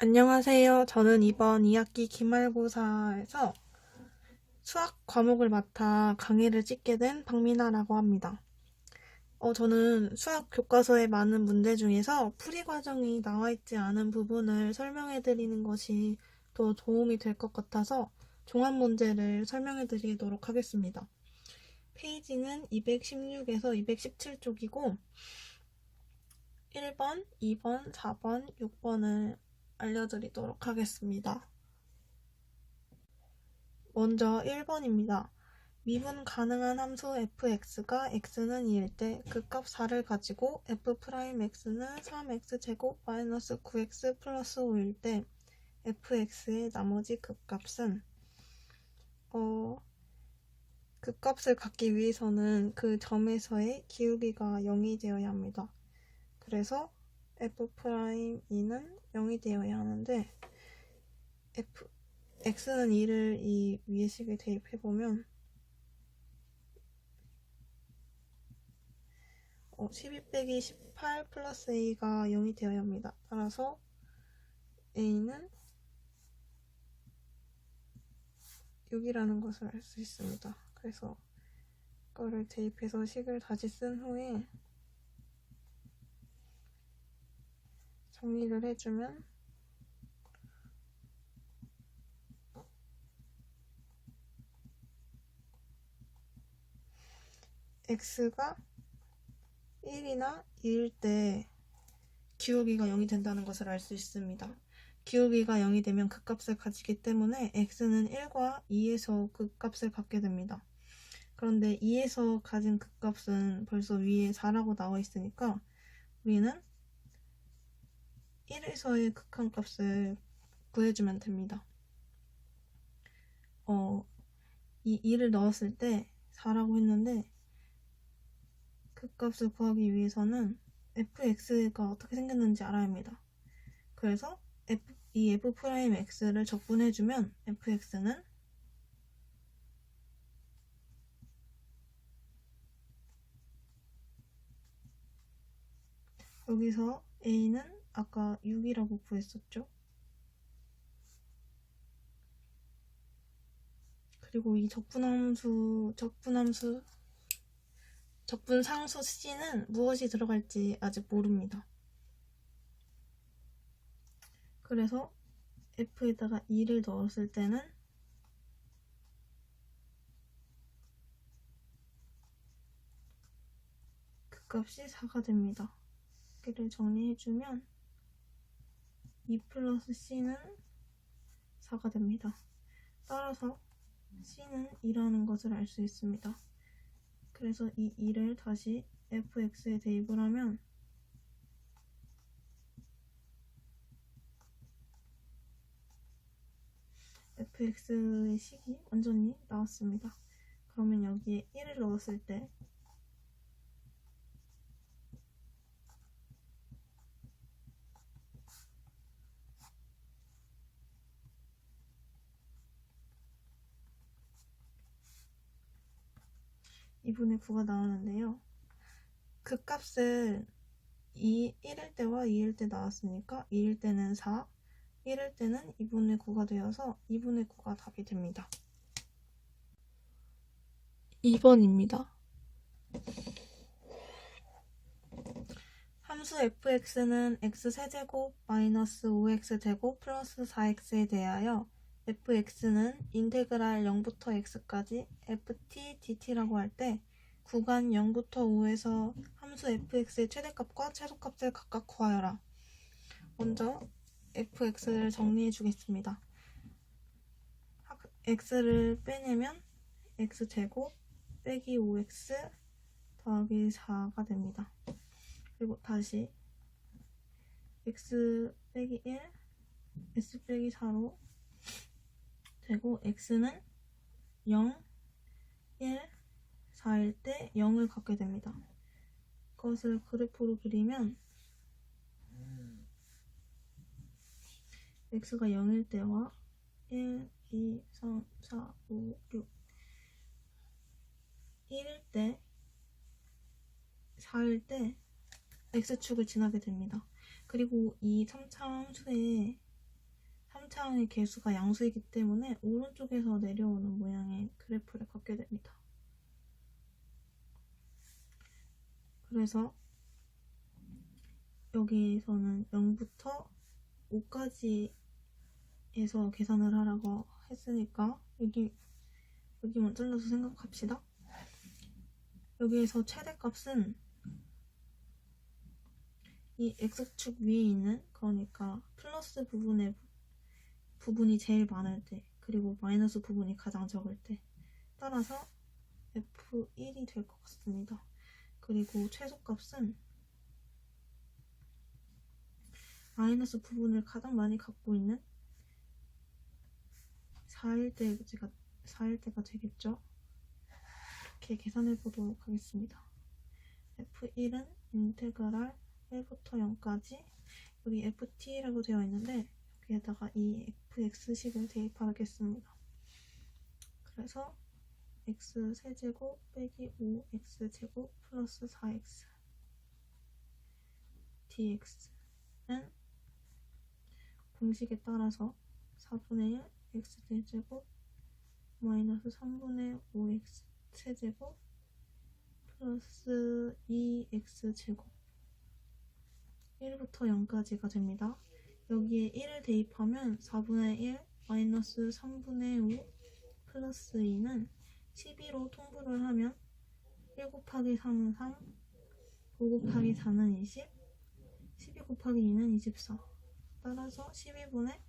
안녕하세요. 저는 이번 2학기 기말고사에서 수학 과목을 맡아 강의를 찍게 된 박미나라고 합니다. 저는 수학 교과서의 많은 문제 중에서 풀이 과정이 나와 있지 않은 부분을 설명해 드리는 것이 더 도움이 될 것 같아서 종합 문제를 설명해 드리도록 하겠습니다. 페이지는 216에서 217쪽이고 1번, 2번, 4번, 6번을 알려드리도록 하겠습니다. 먼저 1번입니다. 미분 가능한 함수 fx가 x는 2일 때 극값 4를 가지고 f'x는 3x제곱 마이너스 9x 플러스 5일 때 fx의 나머지 극값은 극값을 갖기 위해서는 그 점에서의 기울기가 0이 되어야 합니다. 그래서 f'E는 0이 되어야 하는데 x는 2를 이 위의식에 대입해보면 12 빼기 18 플러스 a가 0이 되어야 합니다. 따라서 a는 6이라는 것을 알 수 있습니다. 그래서 이거를 대입해서 식을 다시 쓴 후에 정리를 해주면 x가 1이나 2일 때 기울기가 0이 된다는 것을 알 수 있습니다. 기울기가 0이 되면 극값을 가지기 때문에 x는 1과 2에서 극값을 갖게 됩니다. 그런데 2에서 가진 극값은 벌써 위에 4라고 나와 있으니까 우리는 1에서의 극한값을 구해주면 됩니다. 이 2를 넣었을 때 4라고 했는데 극값을 구하기 위해서는 fx가 어떻게 생겼는지 알아야 합니다. 그래서 이 f'x를 적분해주면 fx는 여기서 a는 아까 6이라고 구했었죠. 그리고 이 적분상수 c는 무엇이 들어갈지 아직 모릅니다. 그래서 f에다가 2를 넣었을 때는 그 값이 4가 됩니다. 여기를 정리해주면 2 플러스 c는 4가 됩니다. 따라서 c는 2라는 것을 알 수 있습니다. 그래서 이 2를 다시 fx에 대입을 하면 fx의 식이 완전히 나왔습니다. 그러면 여기에 1을 넣었을 때 (2분의 9가) 나오는데요. 그 값은 1일 때와 2일 때 나왔으니까 2일 때는 4, 1일 때는 2분의 9가 되어서 2분의 9가 답이 됩니다. 2번입니다. 함수 fx는 x세제곱 마이너스 5x제곱 플러스 4x에 대하여 fx는 인테그랄 0부터 x까지 ft dt라고 할 때 구간 0부터 5에서 함수 fx의 최대값과 최소값을 각각 구하여라. 먼저 fx를 정리해 주겠습니다. x를 빼내면 x제곱 빼기 5x 더하기 4가 됩니다. 그리고 다시 x 빼기 1, s 빼기 4로 되고 x는 0, 1, 4일 때 0을 갖게 됩니다. 그것을 그래프로 그리면 x가 0일 때와 1, 2, 3, 4, 5, 6 1일 때 4일 때 x축을 지나게 됩니다. 그리고 이 3차 함수의 함수항의 개수가 양수이기 때문에 오른쪽에서 내려오는 모양의 그래프를 갖게 됩니다. 그래서 여기에서는 0부터 5까지에서 계산을 하라고 했으니까 여기만 잘라서 생각합시다. 여기에서 최대값은 이 x축 위에 있는, 그러니까 플러스 부분이 제일 많을 때, 그리고 마이너스 부분이 가장 적을 때, 따라서 F1이 될 것 같습니다. 그리고 최소값은 마이너스 부분을 가장 많이 갖고 있는 4일 때가 되겠죠. 이렇게 계산해 보도록 하겠습니다. F1은 인테그랄 1부터 0까지, 여기 ft라고 되어 있는데 여기에다가 이 fx식을 대입하겠습니다. 그래서 x세제곱 빼기 5x제곱 플러스 4x dx는 공식에 따라서 4분의 1 x제곱 마이너스 3분의 5x 세제곱 플러스 2x제곱 1부터 0까지가 됩니다. 여기에 1을 대입하면 4분의 1 마이너스 3분의 5 플러스 2는 12로 통분을 하면 1 곱하기 3은 3, 5 곱하기 4는 20, 12 곱하기 2는 24. 따라서 12분의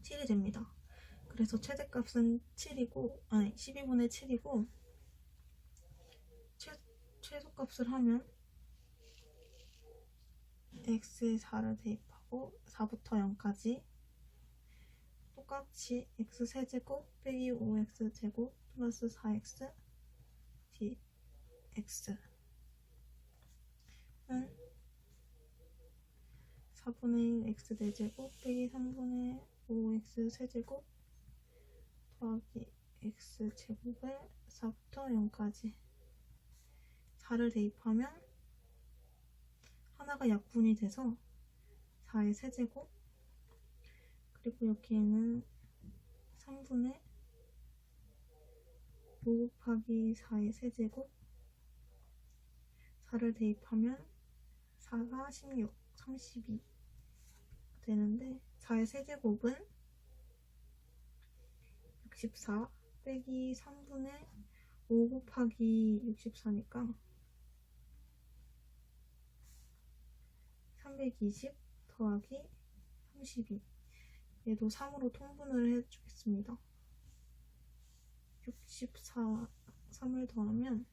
7이 됩니다. 그래서 최대값은 12분의 7이고 최소값을 하면 x에 4를 대입하고 4부터 0까지 똑같이 x세제곱 빼기 5x제곱 플러스 4x dx는 4분의 1 x제곱 빼기 3분의 5x세제곱 더하기 x제곱을 4부터 0까지 4를 대입하면 하나가 약분이 돼서 4의 세제곱, 그리고 여기에는 3분의 5 곱하기 4의 세제곱, 4를 대입하면 4가 16, 32 되는데 4의 세제곱은 64 빼기 3분의 5 곱하기 64니까 320 더하기 32, 얘도 3으로 통분을 해주겠습니다. 64, 3을 더하면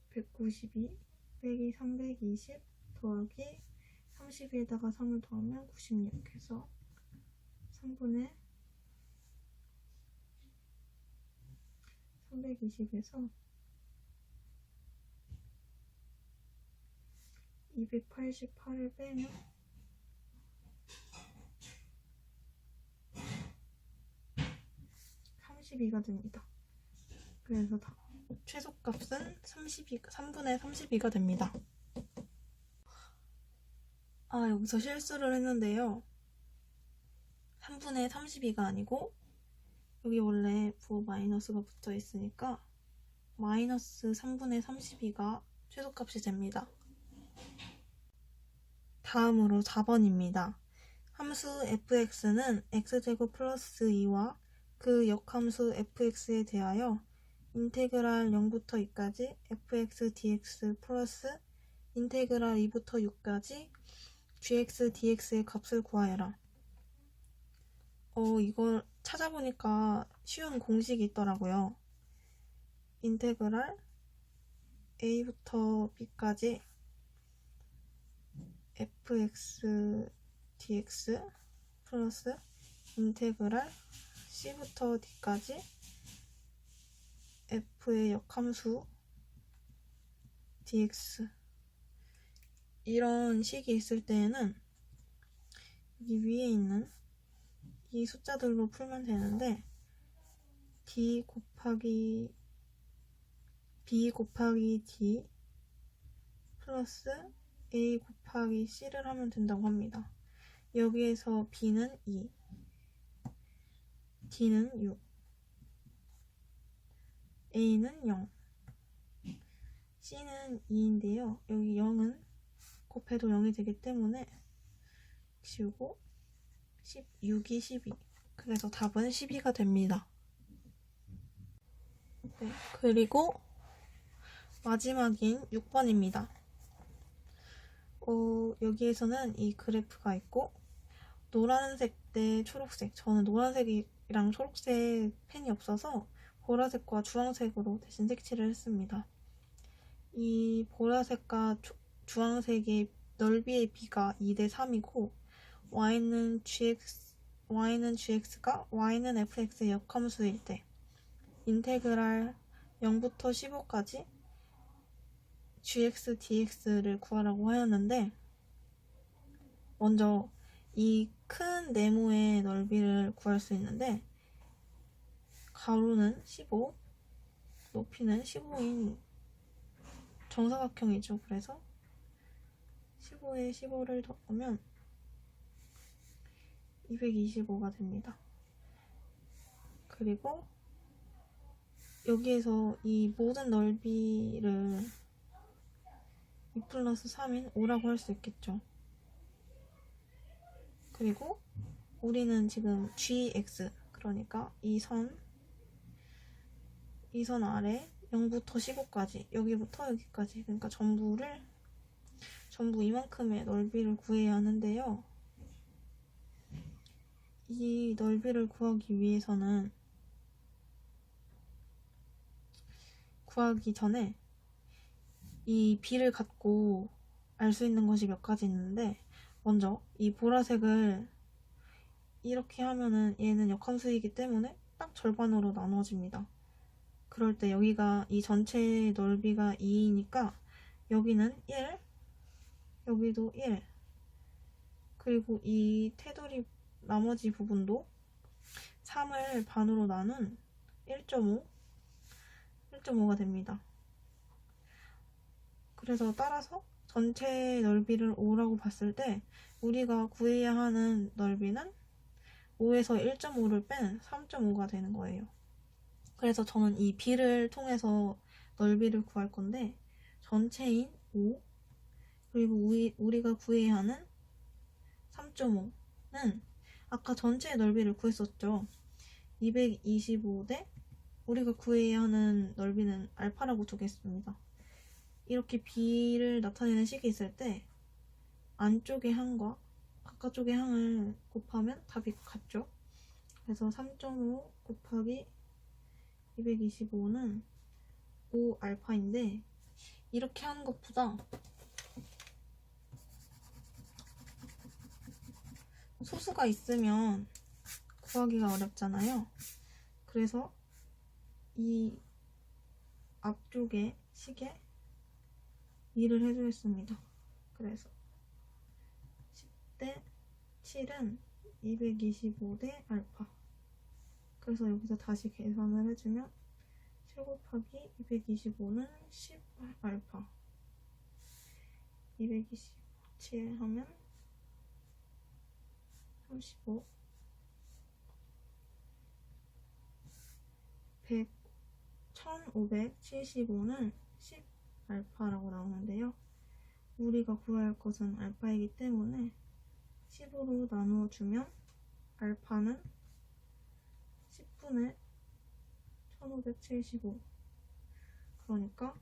192 빼기 320 더하기 32에다가 3을 더하면 96 해서 3분의 320에서 288을 빼면 32가 됩니다. 그래서 최소값은 3분의 32가 됩니다. 여기서 실수를 했는데요. 3분의 32가 아니고 여기 원래 부호 마이너스가 붙어 있으니까 마이너스 3분의 32가 최소값이 됩니다. 다음으로 4번입니다. 함수 fx는 x제곱 플러스 2와 그 역함수 fx에 대하여 인테그랄 0부터 2까지 fx dx 플러스 인테그랄 2부터 6까지 gx dx의 값을 구하여라. 이걸 찾아보니까 쉬운 공식이 있더라고요. 인테그랄 a부터 b까지 fx dx 플러스 인테그랄 c부터 d까지 f의 역함수 dx, 이런 식이 있을 때에는 여기 위에 있는 이 숫자들로 풀면 되는데 b 곱하기 d 플러스 a 곱하기 c를 하면 된다고 합니다. 여기에서 b는 2, d는 6, a는 0, c는 2인데요. 여기 0은 곱해도 0이 되기 때문에 지우고 6이 12. 그래서 답은 12가 됩니다. 네, 그리고 마지막인 6번입니다. 여기에서는 이 그래프가 있고 노란색 대 초록색, 저는 노란색이랑 초록색 펜이 없어서 보라색과 주황색으로 대신 색칠을 했습니다. 이 보라색과 주황색의 넓이의 비가 2대 3이고 y는 gx가 y는 fx의 역함수일 때 인테그랄 0부터 15까지 gx dx를 구하라고 하였는데, 먼저 이 큰 네모의 넓이를 구할 수 있는데 가로는 15, 높이는 15인 정사각형이죠. 그래서 15에 15를 더하면 225가 됩니다. 그리고 여기에서 이 모든 넓이를 2 플러스 3인 5라고 할 수 있겠죠. 그리고 우리는 지금 gx, 그러니까 이 선 아래 0부터 15까지, 여기부터 여기까지, 그러니까 전부 이만큼의 넓이를 구해야 하는데요. 이 넓이를 구하기 위해서는 구하기 전에 이 b를 갖고 알 수 있는 것이 몇 가지 있는데, 먼저 이 보라색을 이렇게 하면은 얘는 역함수이기 때문에 딱 절반으로 나눠집니다. 그럴 때 여기가 이 전체 넓이가 2이니까 여기는 1, 여기도 1, 그리고 이 테두리 나머지 부분도 3을 반으로 나눈 1.5가 됩니다. 그래서 따라서 전체 넓이를 5라고 봤을 때 우리가 구해야 하는 넓이는 5에서 1.5를 뺀 3.5가 되는 거예요. 그래서 저는 이 b를 통해서 넓이를 구할 건데, 전체인 5, 그리고 우리가 구해야 하는 3.5는 아까 전체의 넓이를 구했었죠. 225 대 우리가 구해야 하는 넓이는 알파라고 두겠습니다. 이렇게 b를 나타내는 식이 있을 때 안쪽의 항과 바깥쪽의 항을 곱하면 답이 같죠. 그래서 3.5 곱하기 225는 5알파인데, 이렇게 하는 것보다 소수가 있으면 구하기가 어렵잖아요. 그래서 이 앞쪽에 식에 2를 해주겠습니다. 그래서 10대 7은 225 대 알파. 그래서 여기서 다시 계산을 해주면 7 곱하기 225는 10알파. 227 하면 35, 1575는 10알파라고 나오는데요. 우리가 구해야 할 것은 알파이기 때문에 10으로 나누어주면 알파는 10분의 1575, 그러니까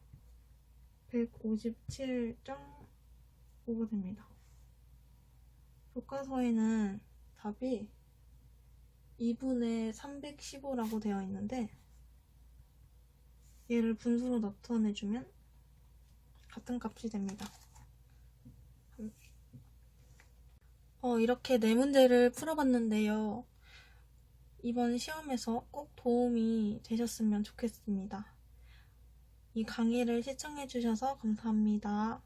157.5가 됩니다. 교과서에는 답이 2분의 315라고 되어 있는데, 얘를 분수로 나타내주면 같은 값이 됩니다. 이렇게 4문제를 풀어봤는데요. 이번 시험에서 꼭 도움이 되셨으면 좋겠습니다. 이 강의를 시청해주셔서 감사합니다.